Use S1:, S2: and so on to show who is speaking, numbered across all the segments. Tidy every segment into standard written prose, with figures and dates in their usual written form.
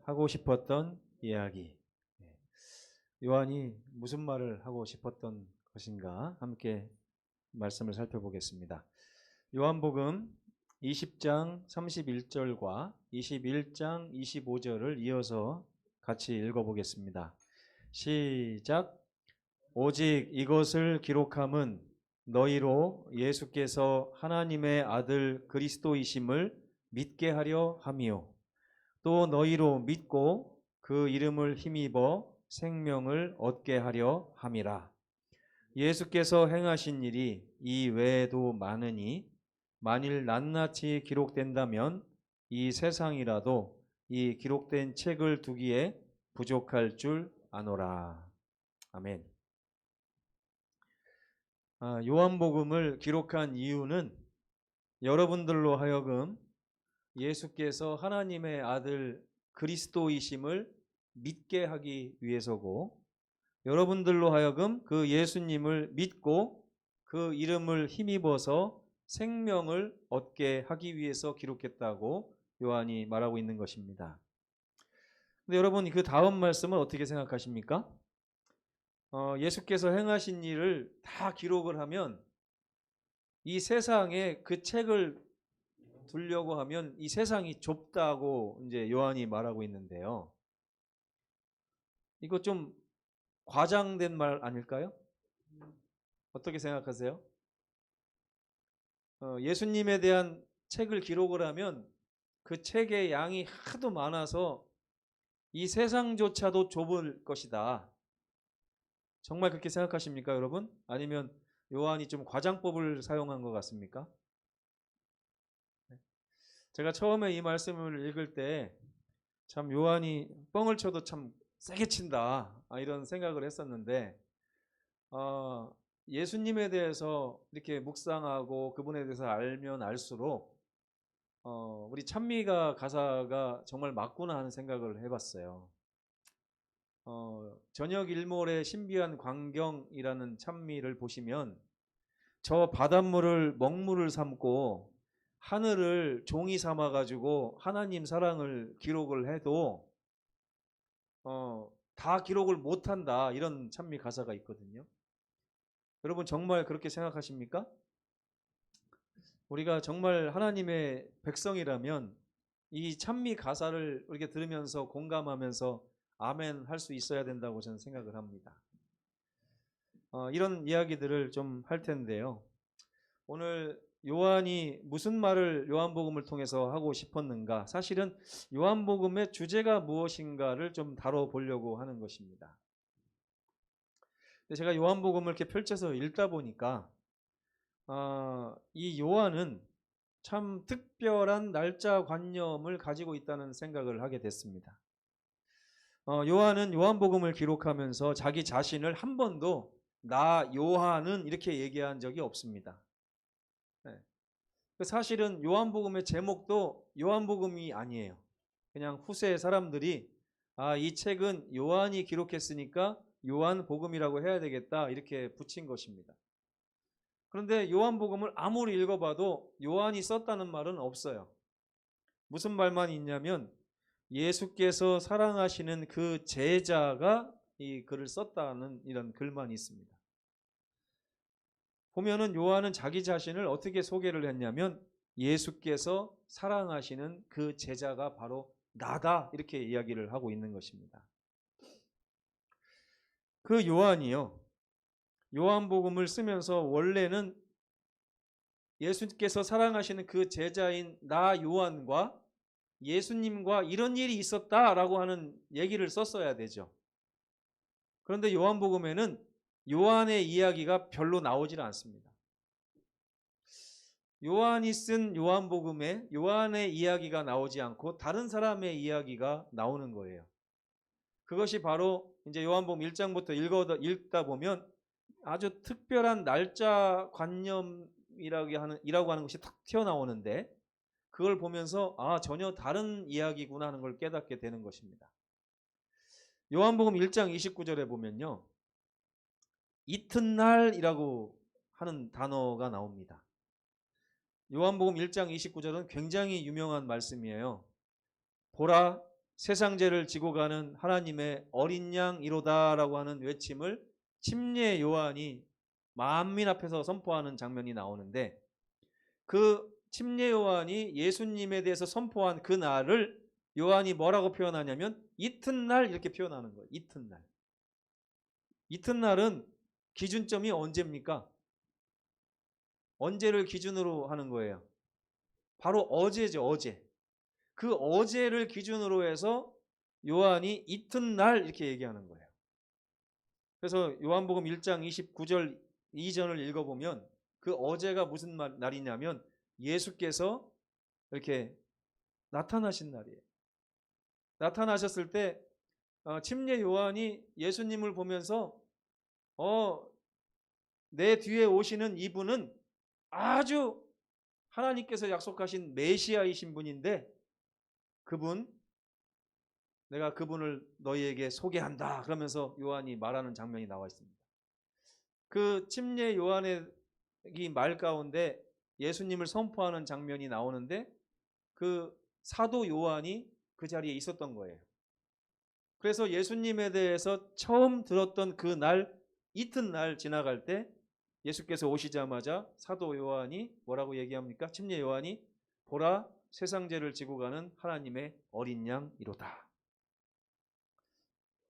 S1: 하고 싶었던 이야기. 요한이 무슨 말을 하고 싶었던 것인가 함께 말씀을 살펴보겠습니다. 요한복음 20장 31절과 21장 25절을 이어서 같이 읽어보겠습니다. 시작. 오직 이것을 기록함은 너희로 예수께서 하나님의 아들 그리스도이심을 믿게 하려 함이요 또 너희로 믿고 그 이름을 힘입어 생명을 얻게 하려 함이라. 예수께서 행하신 일이 이 외에도 많으니 만일 낱낱이 기록된다면 이 세상이라도 이 기록된 책을 두기에 부족할 줄 아노라. 아멘. 요한복음을 기록한 이유는 여러분들로 하여금 예수께서 하나님의 아들 그리스도이심을 믿게 하기 위해서고, 여러분들로 하여금 그 예수님을 믿고 그 이름을 힘입어서 생명을 얻게 하기 위해서 기록했다고 요한이 말하고 있는 것입니다. 근데 여러분, 그 다음 말씀은 어떻게 생각하십니까? 예수께서 행하신 일을 다 기록을 하면 이 세상에 그 책을 두려고 하면 이 세상이 좁다고 이제 요한이 말하고 있는데요. 이거 좀 과장된 말 아닐까요? 어떻게 생각하세요? 예수님에 대한 책을 기록을 하면 그 책의 양이 하도 많아서 이 세상조차도 좁을 것이다. 정말 그렇게 생각하십니까, 여러분? 아니면 요한이 좀 과장법을 사용한 것 같습니까? 제가 처음에 이 말씀을 읽을 때 참 요한이 뻥을 쳐도 참 세게 친다, 이런 생각을 했었는데, 예수님에 대해서 이렇게 묵상하고 그분에 대해서 알면 알수록 우리 찬미가 가사가 정말 맞구나 하는 생각을 해봤어요. 저녁 일몰의 신비한 광경이라는 찬미를 보시면 저 바닷물을 먹물을 삼고 하늘을 종이 삼아 가지고 하나님 사랑을 기록을 해도 다 기록을 못한다, 이런 찬미 가사가 있거든요. 여러분 정말 그렇게 생각하십니까? 우리가 정말 하나님의 백성이라면 이 찬미 가사를 이렇게 들으면서 공감하면서 아멘 할 수 있어야 된다고 저는 생각을 합니다. 이런 이야기들을 좀 할 텐데요. 오늘 요한이 무슨 말을 요한복음을 통해서 하고 싶었는가? 사실은 요한복음의 주제가 무엇인가를 좀 다뤄보려고 하는 것입니다. 제가 요한복음을 이렇게 펼쳐서 읽다 보니까 이 요한은 참 특별한 날짜 관념을 가지고 있다는 생각을 하게 됐습니다. 요한은 요한복음을 기록하면서 자기 자신을 한 번도 나 요한은 이렇게 얘기한 적이 없습니다. 사실은 요한복음의 제목도 요한복음이 아니에요. 그냥 후세 사람들이 이 책은 요한이 기록했으니까 요한복음이라고 해야 되겠다, 이렇게 붙인 것입니다. 그런데 요한복음을 아무리 읽어봐도 요한이 썼다는 말은 없어요. 무슨 말만 있냐면 예수께서 사랑하시는 그 제자가 이 글을 썼다는 이런 글만 있습니다. 보면은 요한은 자기 자신을 어떻게 소개를 했냐면 예수께서 사랑하시는 그 제자가 바로 나다, 이렇게 이야기를 하고 있는 것입니다. 그 요한이요, 요한복음을 쓰면서 원래는 예수께서 사랑하시는 그 제자인 나 요한과 예수님과 이런 일이 있었다라고 하는 얘기를 썼어야 되죠. 그런데 요한복음에는 요한의 이야기가 별로 나오질 않습니다. 요한이 쓴 요한복음에 요한의 이야기가 나오지 않고 다른 사람의 이야기가 나오는 거예요. 그것이 바로 이제 요한복음 1장부터 읽다 보면 아주 특별한 날짜 관념이라고 하는 것이 탁 튀어나오는데, 그걸 보면서 전혀 다른 이야기구나 하는 걸 깨닫게 되는 것입니다. 요한복음 1장 29절에 보면요, 이튿날이라고 하는 단어가 나옵니다. 요한복음 1장 29절은 굉장히 유명한 말씀이에요. 보라, 세상 죄를 지고 가는 하나님의 어린 양이로다라고 하는 외침을 침례 요한이 만민 앞에서 선포하는 장면이 나오는데, 그 침례 요한이 예수님에 대해서 선포한 그 날을 요한이 뭐라고 표현하냐면 이튿날 이렇게 표현하는 거예요. 이튿날. 이튿날은 기준점이 언제입니까? 언제를 기준으로 하는 거예요? 바로 어제죠. 어제. 그 어제를 기준으로 해서 요한이 이튿날 이렇게 얘기하는 거예요. 그래서 요한복음 1장 29절 이전을 읽어보면 그 어제가 무슨 날이냐면 예수께서 이렇게 나타나신 날이에요. 나타나셨을 때 침례 요한이 예수님을 보면서 내 뒤에 오시는 이분은 아주 하나님께서 약속하신 메시아이신 분인데 내가 그분을 너희에게 소개한다 그러면서 요한이 말하는 장면이 나와 있습니다. 그 침례 요한의 이 말 가운데 예수님을 선포하는 장면이 나오는데 그 사도 요한이 그 자리에 있었던 거예요. 그래서 예수님에 대해서 처음 들었던 그 날 이튿날 지나갈 때 예수께서 오시자마자 사도 요한이 뭐라고 얘기합니까? 침례 요한이 보라 세상 죄를 지고 가는 하나님의 어린 양이로다.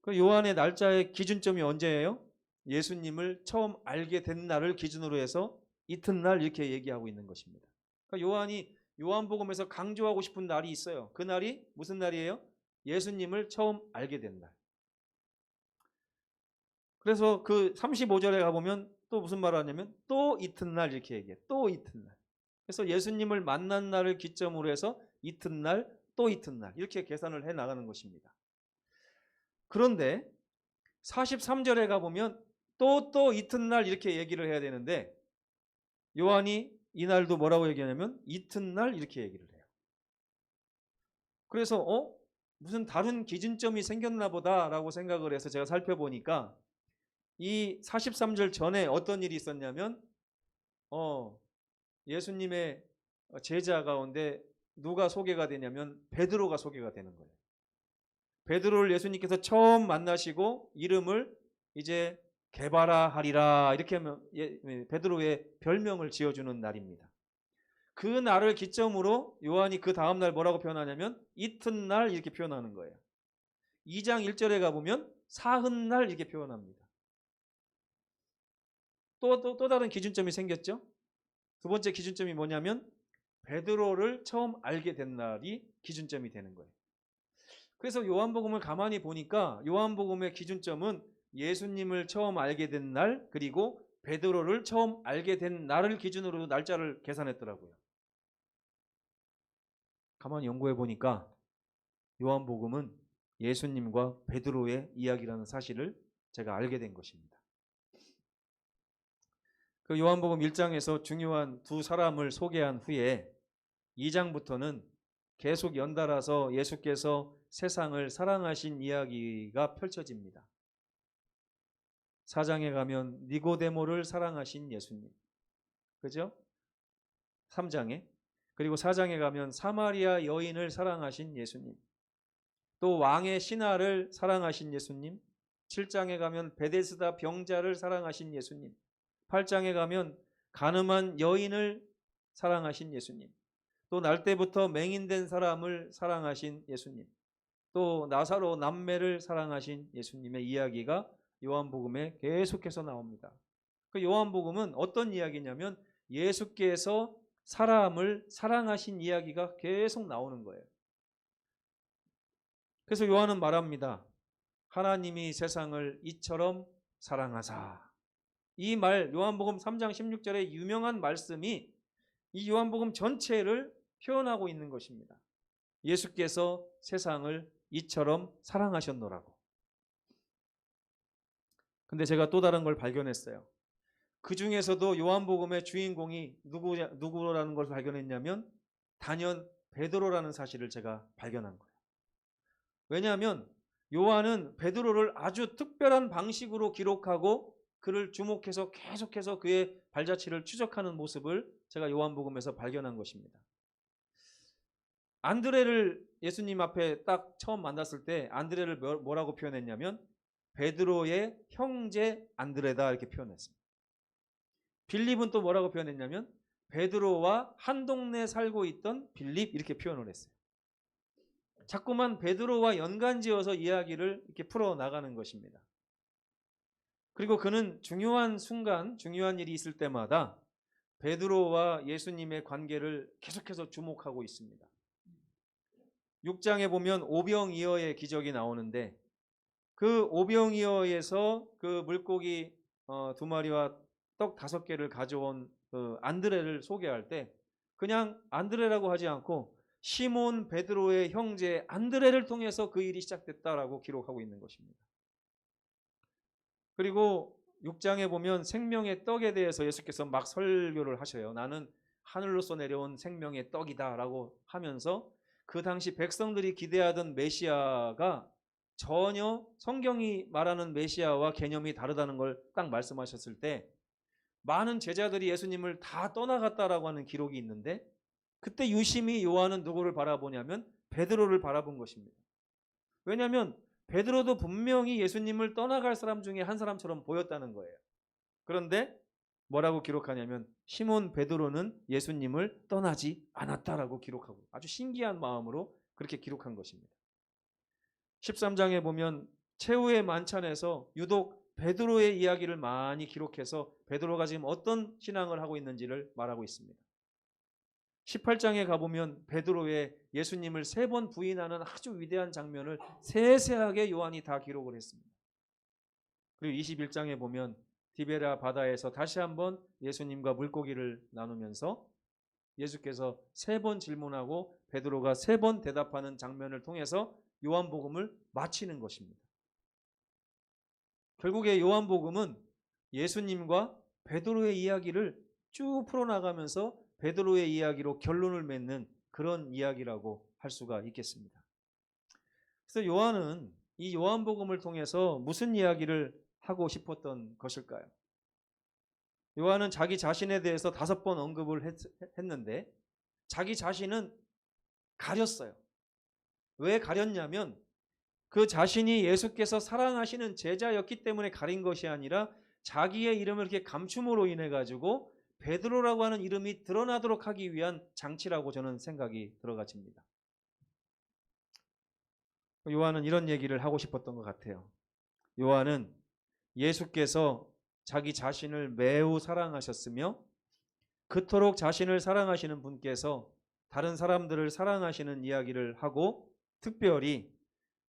S1: 그 요한의 날짜의 기준점이 언제예요? 예수님을 처음 알게 된 날을 기준으로 해서 이튿날 이렇게 얘기하고 있는 것입니다. 그러니까 요한이 요한복음에서 강조하고 싶은 날이 있어요. 그 날이 무슨 날이에요? 예수님을 처음 알게 된 날. 그래서 그 35절에 가보면 또 무슨 말을 하냐면 또 이튿날 이렇게 얘기해요. 또 이튿날. 그래서 예수님을 만난 날을 기점으로 해서 이튿날 또 이튿날 이렇게 계산을 해 나가는 것입니다. 그런데 43절에 가보면 또 이튿날 이렇게 얘기를 해야 되는데 요한이 이날도 뭐라고 얘기하냐면 이튿날 이렇게 얘기를 해요. 그래서 무슨 다른 기준점이 생겼나 보다라고 생각을 해서 제가 살펴보니까 이 43절 전에 어떤 일이 있었냐면 예수님의 제자 가운데 누가 소개가 되냐면 베드로가 소개가 되는 거예요. 베드로를 예수님께서 처음 만나시고 이름을 이제 게바라 하리라 이렇게 하면 베드로의 별명을 지어주는 날입니다. 그 날을 기점으로 요한이 그 다음날 뭐라고 표현하냐면 이튿날 이렇게 표현하는 거예요. 2장 1절에 가보면 사흔날 이렇게 표현합니다. 또 다른 기준점이 생겼죠. 두 번째 기준점이 뭐냐면 베드로를 처음 알게 된 날이 기준점이 되는 거예요. 그래서 요한복음을 가만히 보니까 요한복음의 기준점은 예수님을 처음 알게 된 날 그리고 베드로를 처음 알게 된 날을 기준으로 날짜를 계산했더라고요. 가만히 연구해 보니까 요한복음은 예수님과 베드로의 이야기라는 사실을 제가 알게 된 것입니다. 그 요한복음 1장에서 중요한 두 사람을 소개한 후에 2장부터는 계속 연달아서 예수께서 세상을 사랑하신 이야기가 펼쳐집니다. 4장에 가면 니고데모를 사랑하신 예수님. 그죠? 3장에. 그리고 4장에 가면 사마리아 여인을 사랑하신 예수님. 또 왕의 신하를 사랑하신 예수님. 7장에 가면 베데스다 병자를 사랑하신 예수님. 8장에 가면 가늠한 여인을 사랑하신 예수님. 또 날 때부터 맹인된 사람을 사랑하신 예수님. 또 나사로 남매를 사랑하신 예수님의 이야기가 요한복음에 계속해서 나옵니다. 그 요한복음은 어떤 이야기냐면 예수께서 사람을 사랑하신 이야기가 계속 나오는 거예요. 그래서 요한은 말합니다. 하나님이 세상을 이처럼 사랑하사. 이 말 요한복음 3장 16절의 유명한 말씀이 이 요한복음 전체를 표현하고 있는 것입니다. 예수께서 세상을 이처럼 사랑하셨노라고. 근데 제가 또 다른 걸 발견했어요. 그 중에서도 요한복음의 주인공이 누구라는 걸 발견했냐면 단연 베드로라는 사실을 제가 발견한 거예요. 왜냐하면 요한은 베드로를 아주 특별한 방식으로 기록하고 그를 주목해서 계속해서 그의 발자취를 추적하는 모습을 제가 요한복음에서 발견한 것입니다. 안드레를 예수님 앞에 딱 처음 만났을 때 안드레를 뭐라고 표현했냐면 베드로의 형제 안드레다 이렇게 표현했습니다. 빌립은 또 뭐라고 표현했냐면 베드로와 한 동네 살고 있던 빌립 이렇게 표현을 했어요. 자꾸만 베드로와 연관지어서 이야기를 이렇게 풀어나가는 것입니다. 그리고 그는 중요한 순간, 중요한 일이 있을 때마다 베드로와 예수님의 관계를 계속해서 주목하고 있습니다. 6장에 보면 오병이어의 기적이 나오는데 그 오병이어에서 그 물고기 2마리와 떡 5개를 가져온 그 안드레를 소개할 때 그냥 안드레라고 하지 않고 시몬 베드로의 형제 안드레를 통해서 그 일이 시작됐다라고 기록하고 있는 것입니다. 그리고 6장에 보면 생명의 떡에 대해서 예수께서 막 설교를 하셔요. 나는 하늘로서 내려온 생명의 떡이다라고 하면서 그 당시 백성들이 기대하던 메시아가 전혀 성경이 말하는 메시아와 개념이 다르다는 걸 딱 말씀하셨을 때 많은 제자들이 예수님을 다 떠나갔다라고 하는 기록이 있는데 그때 유심히 요한은 누구를 바라보냐면 베드로를 바라본 것입니다. 왜냐하면 베드로도 분명히 예수님을 떠나갈 사람 중에 한 사람처럼 보였다는 거예요. 그런데 뭐라고 기록하냐면 시몬 베드로는 예수님을 떠나지 않았다라고 기록하고 아주 신기한 마음으로 그렇게 기록한 것입니다. 13장에 보면 최후의 만찬에서 유독 베드로의 이야기를 많이 기록해서 베드로가 지금 어떤 신앙을 하고 있는지를 말하고 있습니다. 18장에 가보면 베드로의 예수님을 3번 부인하는 아주 위대한 장면을 세세하게 요한이 다 기록을 했습니다. 그리고 21장에 보면 디베랴 바다에서 다시 한번 예수님과 물고기를 나누면서 예수께서 3번 질문하고 베드로가 3번 대답하는 장면을 통해서 요한복음을 마치는 것입니다. 결국에 요한복음은 예수님과 베드로의 이야기를 쭉 풀어나가면서 베드로의 이야기로 결론을 맺는 그런 이야기라고 할 수가 있겠습니다. 그래서 요한은 이 요한복음을 통해서 무슨 이야기를 하고 싶었던 것일까요? 요한은 자기 자신에 대해서 5번 언급을 했는데 자기 자신은 가렸어요. 왜 가렸냐면 그 자신이 예수께서 사랑하시는 제자였기 때문에 가린 것이 아니라 자기의 이름을 이렇게 감춤으로 인해 가지고 베드로라고 하는 이름이 드러나도록 하기 위한 장치라고 저는 생각이 들어가집니다. 요한은 이런 얘기를 하고 싶었던 것 같아요. 요한은 예수께서 자기 자신을 매우 사랑하셨으며 그토록 자신을 사랑하시는 분께서 다른 사람들을 사랑하시는 이야기를 하고 특별히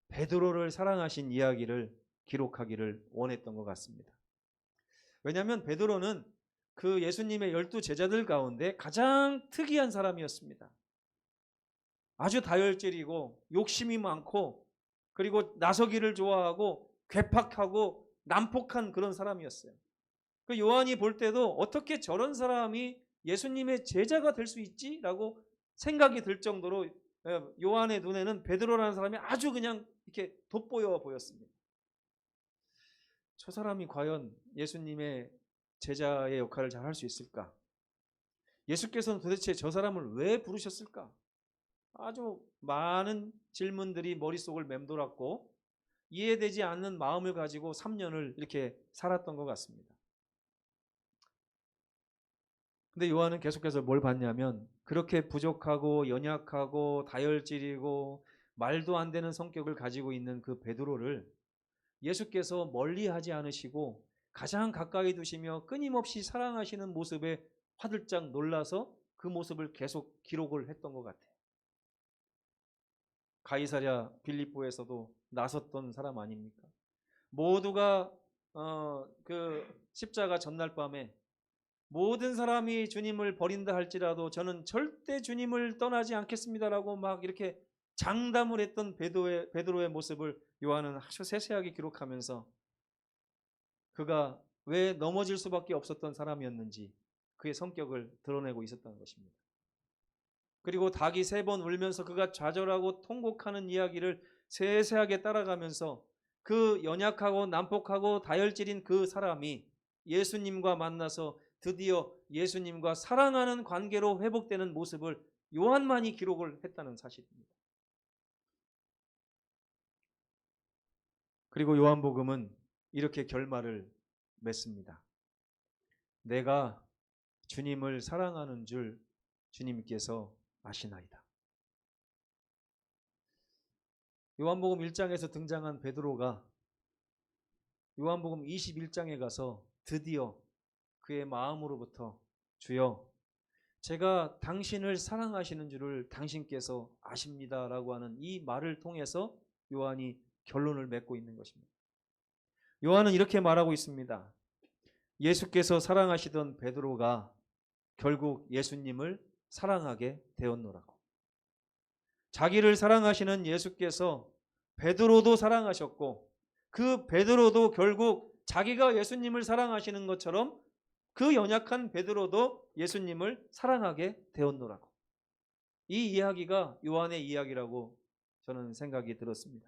S1: 베드로를 사랑하신 이야기를 기록하기를 원했던 것 같습니다. 왜냐하면 베드로는 그 예수님의 12 제자들 가운데 가장 특이한 사람이었습니다. 아주 다혈질이고 욕심이 많고 그리고 나서기를 좋아하고 괴팍하고 난폭한 그런 사람이었어요. 그 요한이 볼 때도 어떻게 저런 사람이 예수님의 제자가 될 수 있지? 라고 생각이 들 정도로 요한의 눈에는 베드로라는 사람이 아주 그냥 이렇게 돋보여 보였습니다. 저 사람이 과연 예수님의 제자의 역할을 잘 할 수 있을까? 예수께서는 도대체 저 사람을 왜 부르셨을까? 아주 많은 질문들이 머릿속을 맴돌았고 이해되지 않는 마음을 가지고 3년을 이렇게 살았던 것 같습니다. 근데 요한은 계속해서 뭘 봤냐면 그렇게 부족하고 연약하고 다혈질이고 말도 안 되는 성격을 가지고 있는 그 베드로를 예수께서 멀리하지 않으시고 가장 가까이 두시며 끊임없이 사랑하시는 모습에 화들짝 놀라서 그 모습을 계속 기록을 했던 것 같아요. 가이사랴 빌립보에서도 나섰던 사람 아닙니까? 모두가 그 십자가 전날 밤에 모든 사람이 주님을 버린다 할지라도 저는 절대 주님을 떠나지 않겠습니다라고 막 이렇게 장담을 했던 베드로의 모습을 요한은 아주 세세하게 기록하면서 그가 왜 넘어질 수밖에 없었던 사람이었는지 그의 성격을 드러내고 있었다는 것입니다. 그리고 닭이 3번 울면서 그가 좌절하고 통곡하는 이야기를 세세하게 따라가면서 그 연약하고 난폭하고 다혈질인 그 사람이 예수님과 만나서 드디어 예수님과 사랑하는 관계로 회복되는 모습을 요한만이 기록을 했다는 사실입니다. 그리고 요한복음은 이렇게 결말을 맺습니다. 내가 주님을 사랑하는 줄 주님께서 아시나이다. 요한복음 1장에서 등장한 베드로가 요한복음 21장에 가서 드디어 그의 마음으로부터 주여 제가 당신을 사랑하시는 줄을 당신께서 아십니다라고 하는 이 말을 통해서 요한이 결론을 맺고 있는 것입니다. 요한은 이렇게 말하고 있습니다. 예수께서 사랑하시던 베드로가 결국 예수님을 사랑하게 되었노라고. 자기를 사랑하시는 예수께서 베드로도 사랑하셨고 그 베드로도 결국 자기가 예수님을 사랑하시는 것처럼 그 연약한 베드로도 예수님을 사랑하게 되었노라고. 이 이야기가 요한의 이야기라고 저는 생각이 들었습니다.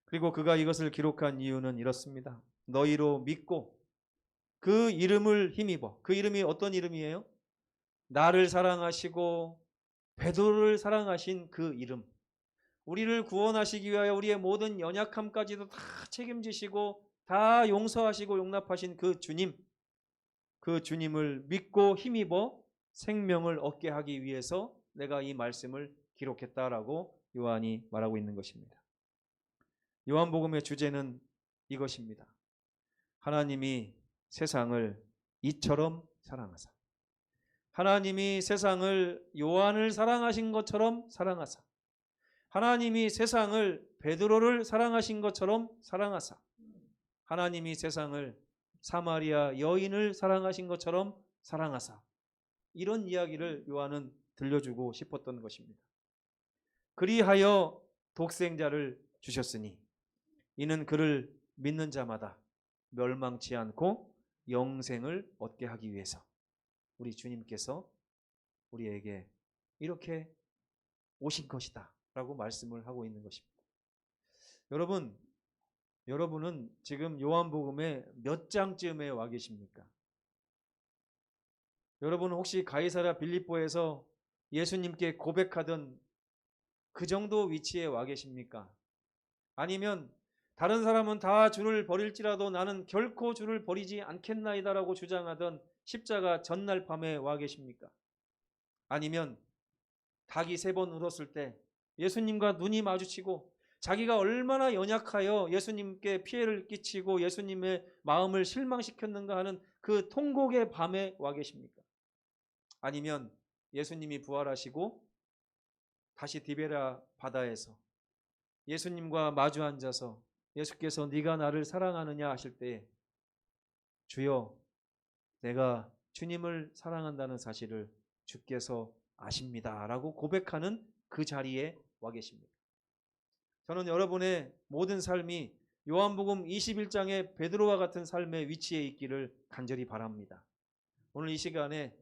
S1: 그리고 그가 이것을 기록한 이유는 이렇습니다. 너희로 믿고 그 이름을 힘입어. 그 이름이 어떤 이름이에요? 나를 사랑하시고 베드로를 사랑하신 그 이름. 우리를 구원하시기 위하여 우리의 모든 연약함까지도 다 책임지시고 다 용서하시고 용납하신 그 주님. 그 주님을 믿고 힘입어 생명을 얻게 하기 위해서 내가 이 말씀을 기록했다라고 요한이 말하고 있는 것입니다. 요한복음의 주제는 이것입니다. 하나님이 세상을 이처럼 사랑하사. 하나님이 세상을 요한을 사랑하신 것처럼 사랑하사. 하나님이 세상을 베드로를 사랑하신 것처럼 사랑하사. 하나님이 세상을 사마리아 여인을 사랑하신 것처럼 사랑하사. 이런 이야기를 요한은 들려주고 싶었던 것입니다. 그리하여 독생자를 주셨으니 이는 그를 믿는 자마다 멸망치 않고 영생을 얻게 하기 위해서 우리 주님께서 우리에게 이렇게 오신 것이다 라고 말씀을 하고 있는 것입니다. 여러분은 지금 요한복음의 몇 장쯤에 와 계십니까? 여러분은 혹시 가이사랴 빌립보에서 예수님께 고백하던 그 정도 위치에 와 계십니까? 아니면 다른 사람은 다 주를 버릴지라도 나는 결코 주를 버리지 않겠나이다라고 주장하던 십자가 전날 밤에 와 계십니까? 아니면 닭이 3번 울었을 때 예수님과 눈이 마주치고 자기가 얼마나 연약하여 예수님께 피해를 끼치고 예수님의 마음을 실망시켰는가 하는 그 통곡의 밤에 와 계십니까? 아니면 예수님이 부활하시고 다시 디베라 바다에서 예수님과 마주 앉아서 예수께서 네가 나를 사랑하느냐 하실 때 주여 내가 주님을 사랑한다는 사실을 주께서 아십니다 라고 고백하는 그 자리에 와 계십니다. 저는 여러분의 모든 삶이 요한복음 21장의 베드로와 같은 삶의 위치에 있기를 간절히 바랍니다. 오늘 이 시간에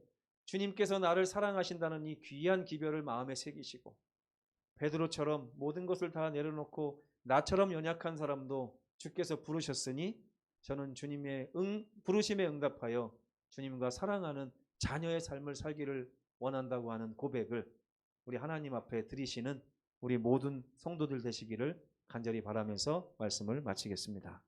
S1: 주님께서 나를 사랑하신다는 이 귀한 기별을 마음에 새기시고 베드로처럼 모든 것을 다 내려놓고 나처럼 연약한 사람도 주께서 부르셨으니 저는 주님의 부르심에 응답하여 주님과 사랑하는 자녀의 삶을 살기를 원한다고 하는 고백을 우리 하나님 앞에 드리시는 우리 모든 성도들 되시기를 간절히 바라면서 말씀을 마치겠습니다.